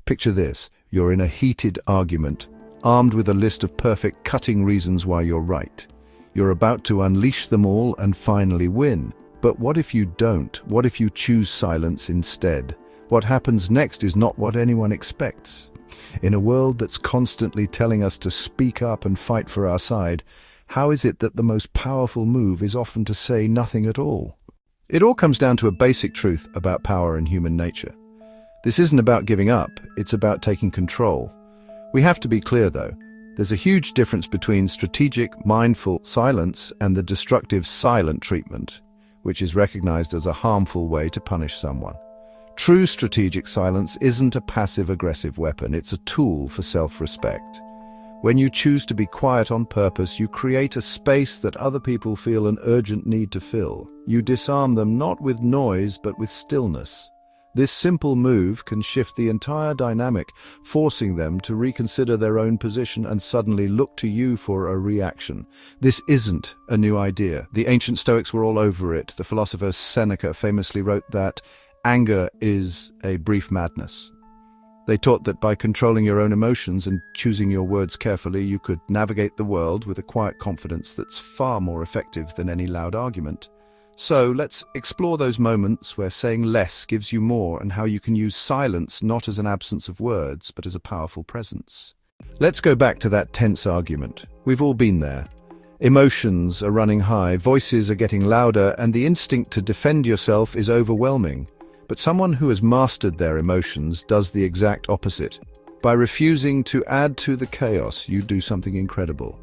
Picture this, you're in a heated argument, armed with a list of perfect cutting reasons why you're right. You're about to unleash them all and finally win. But what if you don't? What if you choose silence instead? What happens next is not what anyone expects. In a world that's constantly telling us to speak up and fight for our side, how is it that the most powerful move is often to say nothing at all? It all comes down to a basic truth about power and human nature. This isn't about giving up, it's about taking control. We have to be clear though, there's a huge difference between strategic, mindful silence and the destructive silent treatment, which is recognized as a harmful way to punish someone. True strategic silence isn't a passive-aggressive weapon, it's a tool for self-respect. When you choose to be quiet on purpose, you create a space that other people feel an urgent need to fill. You disarm them not with noise, but with stillness. This simple move can shift the entire dynamic, forcing them to reconsider their own position and suddenly look to you for a reaction. This isn't a new idea. The ancient Stoics were all over it. The philosopher Seneca famously wrote that anger is a brief madness. They taught that by controlling your own emotions and choosing your words carefully, you could navigate the world with a quiet confidence that's far more effective than any loud argument. So let's explore those moments where saying less gives you more and how you can use silence not as an absence of words, but as a powerful presence. Let's go back to that tense argument. We've all been there. Emotions are running high, voices are getting louder, and the instinct to defend yourself is overwhelming. But someone who has mastered their emotions does the exact opposite. By refusing to add to the chaos, you do something incredible.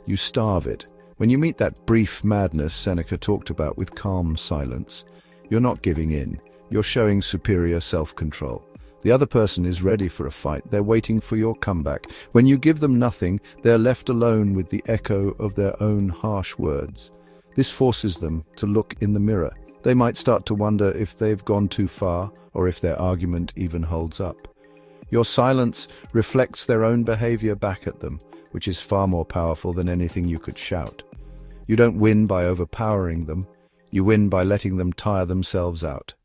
You starve it. When you meet that brief madness Seneca talked about with calm silence, you're not giving in. You're showing superior self-control. The other person is ready for a fight. They're waiting for your comeback. When you give them nothing, they're left alone with the echo of their own harsh words. This forces them to look in the mirror. They might start to wonder if they've gone too far or if their argument even holds up. Your silence reflects their own behavior back at them, which is far more powerful than anything you could shout. You don't win by overpowering them. You win by letting them tire themselves out.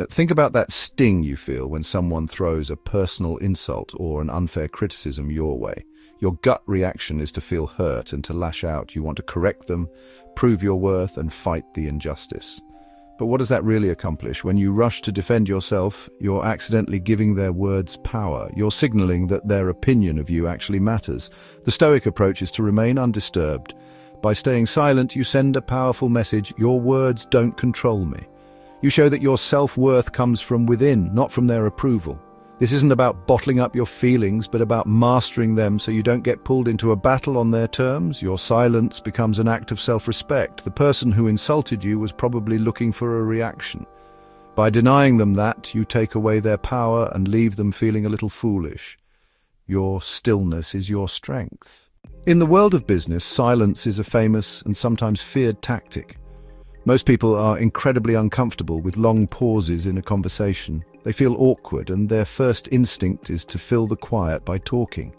Think about that sting you feel when someone throws a personal insult or an unfair criticism your way. Your gut reaction is to feel hurt and to lash out. You want to correct them, prove your worth, and fight the injustice. But what does that really accomplish? When you rush to defend yourself, you're accidentally giving their words power. You're signaling that their opinion of you actually matters. The Stoic approach is to remain undisturbed. By staying silent, you send a powerful message: your words don't control me. You show that your self-worth comes from within, not from their approval. This isn't about bottling up your feelings, but about mastering them so you don't get pulled into a battle on their terms. Your silence becomes an act of self-respect. The person who insulted you was probably looking for a reaction. By denying them that, you take away their power and leave them feeling a little foolish. Your stillness is your strength. In the world of business, silence is a famous and sometimes feared tactic. Most people are incredibly uncomfortable with long pauses in a conversation. They feel awkward, and their first instinct is to fill the quiet by talking.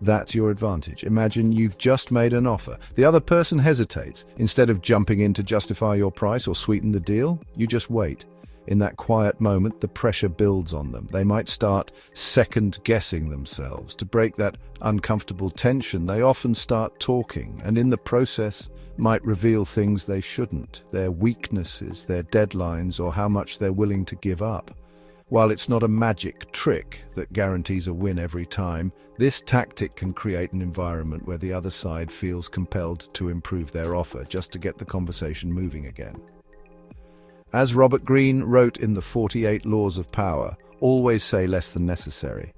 That's your advantage. Imagine you've just made an offer. The other person hesitates. Instead of jumping in to justify your price or sweeten the deal, you just wait. In that quiet moment, the pressure builds on them. They might start second-guessing themselves. To break that uncomfortable tension, they often start talking, and in the process might reveal things they shouldn't, their weaknesses, their deadlines, or how much they're willing to give up. While it's not a magic trick that guarantees a win every time, this tactic can create an environment where the other side feels compelled to improve their offer just to get the conversation moving again. As Robert Greene wrote in the 48 Laws of Power, always say less than necessary.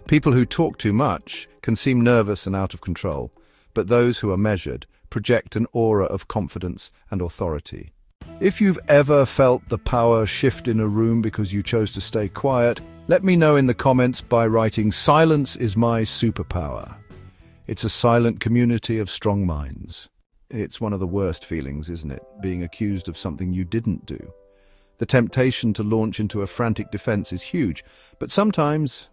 People who talk too much can seem nervous and out of control, but those who are measured project an aura of confidence and authority. If you've ever felt the power shift in a room because you chose to stay quiet, let me know in the comments by writing "Silence is my superpower." It's a silent community of strong minds. It's one of the worst feelings, isn't it? Being accused of something you didn't do. The temptation to launch into a frantic defense is huge, but sometimes,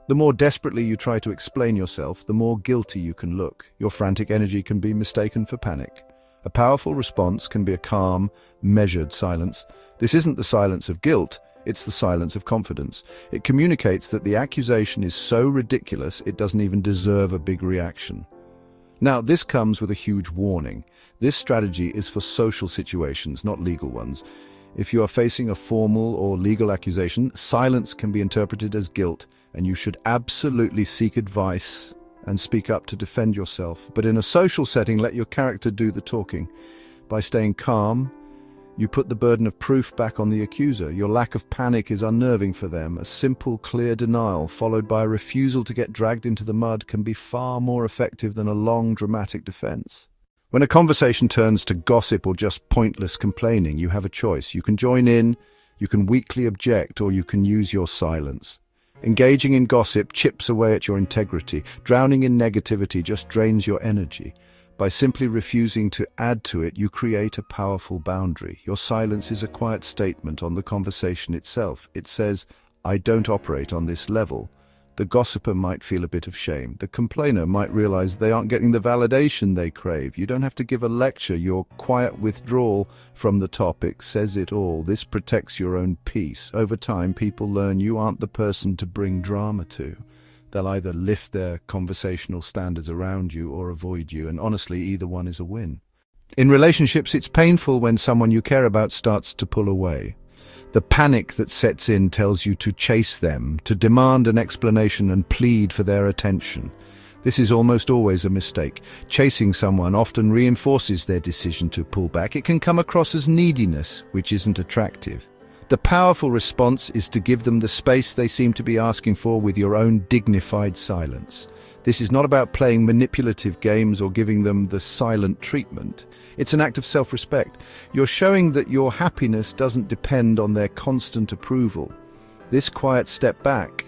the more desperately you try to explain yourself, the more guilty you can look. Your frantic energy can be mistaken for panic. A powerful response can be a calm, measured silence. This isn't the silence of guilt, It's the silence of confidence. It communicates that the accusation is so ridiculous it doesn't even deserve a big reaction. Now, this comes with a huge warning. This strategy is for social situations, not legal ones. If you are facing a formal or legal accusation, silence can be interpreted as guilt, and you should absolutely seek advice and speak up to defend yourself. But in a social setting, let your character do the talking. By staying calm, you put the burden of proof back on the accuser. Your lack of panic is unnerving for them. A simple, clear denial, followed by a refusal to get dragged into the mud, can be far more effective than a long, dramatic defense. When a conversation turns to gossip or just pointless complaining, you have a choice. You can join in, you can weakly object, or you can use your silence. Engaging in gossip chips away at your integrity. Drowning in negativity just drains your energy. By simply refusing to add to it, you create a powerful boundary. Your silence is a quiet statement on the conversation itself. It says, "I don't operate on this level." The gossiper might feel a bit of shame. The complainer might realize they aren't getting the validation they crave. You don't have to give a lecture. Your quiet withdrawal from the topic says it all. This protects your own peace. Over time, people learn you aren't the person to bring drama to. They'll either lift their conversational standards around you or avoid you, and honestly, either one is a win. In relationships, it's painful when someone you care about starts to pull away. The panic that sets in tells you to chase them, to demand an explanation and plead for their attention. This is almost always a mistake. Chasing someone often reinforces their decision to pull back. It can come across as neediness, which isn't attractive. The powerful response is to give them the space they seem to be asking for with your own dignified silence. This is not about playing manipulative games or giving them the silent treatment. It's an act of self-respect. You're showing that your happiness doesn't depend on their constant approval. This quiet step back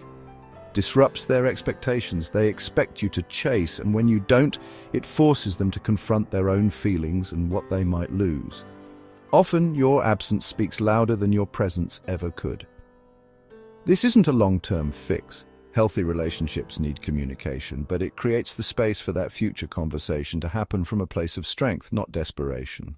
disrupts their expectations. They expect you to chase, and when you don't, it forces them to confront their own feelings and what they might lose. Often, your absence speaks louder than your presence ever could. This isn't a long-term fix. Healthy relationships need communication, but it creates the space for that future conversation to happen from a place of strength, not desperation.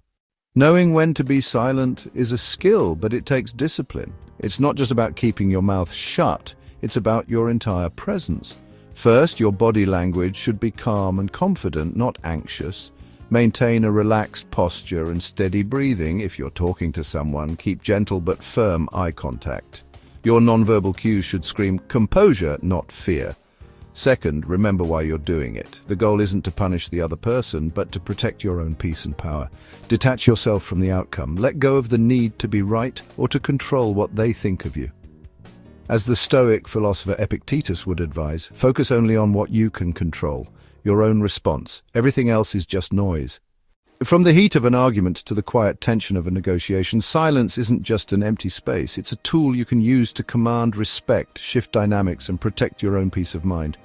Knowing when to be silent is a skill, but it takes discipline. It's not just about keeping your mouth shut, it's about your entire presence. First, your body language should be calm and confident, not anxious. Maintain a relaxed posture and steady breathing. If you're talking to someone, keep gentle but firm eye contact. Your nonverbal cues should scream composure, not fear. Second, remember why you're doing it. The goal isn't to punish the other person, but to protect your own peace and power. Detach yourself from the outcome. Let go of the need to be right or to control what they think of you. As the Stoic philosopher Epictetus would advise, focus only on what you can control. Your own response. Everything else is just noise. From the heat of an argument to the quiet tension of a negotiation, silence isn't just an empty space. It's a tool you can use to command respect, shift dynamics, and protect your own peace of mind.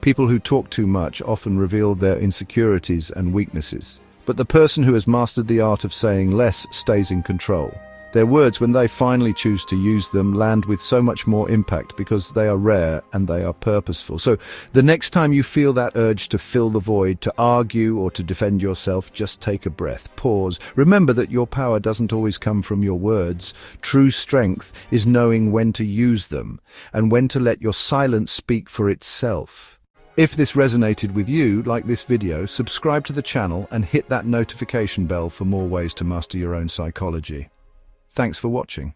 People who talk too much often reveal their insecurities and weaknesses. But the person who has mastered the art of saying less stays in control. Their words, when they finally choose to use them, land with so much more impact because they are rare and they are purposeful. So the next time you feel that urge to fill the void, to argue or to defend yourself, just take a breath, pause. Remember that your power doesn't always come from your words. True strength is knowing when to use them and when to let your silence speak for itself. If this resonated with you, like this video, subscribe to the channel and hit that notification bell for more ways to master your own psychology. Thanks for watching.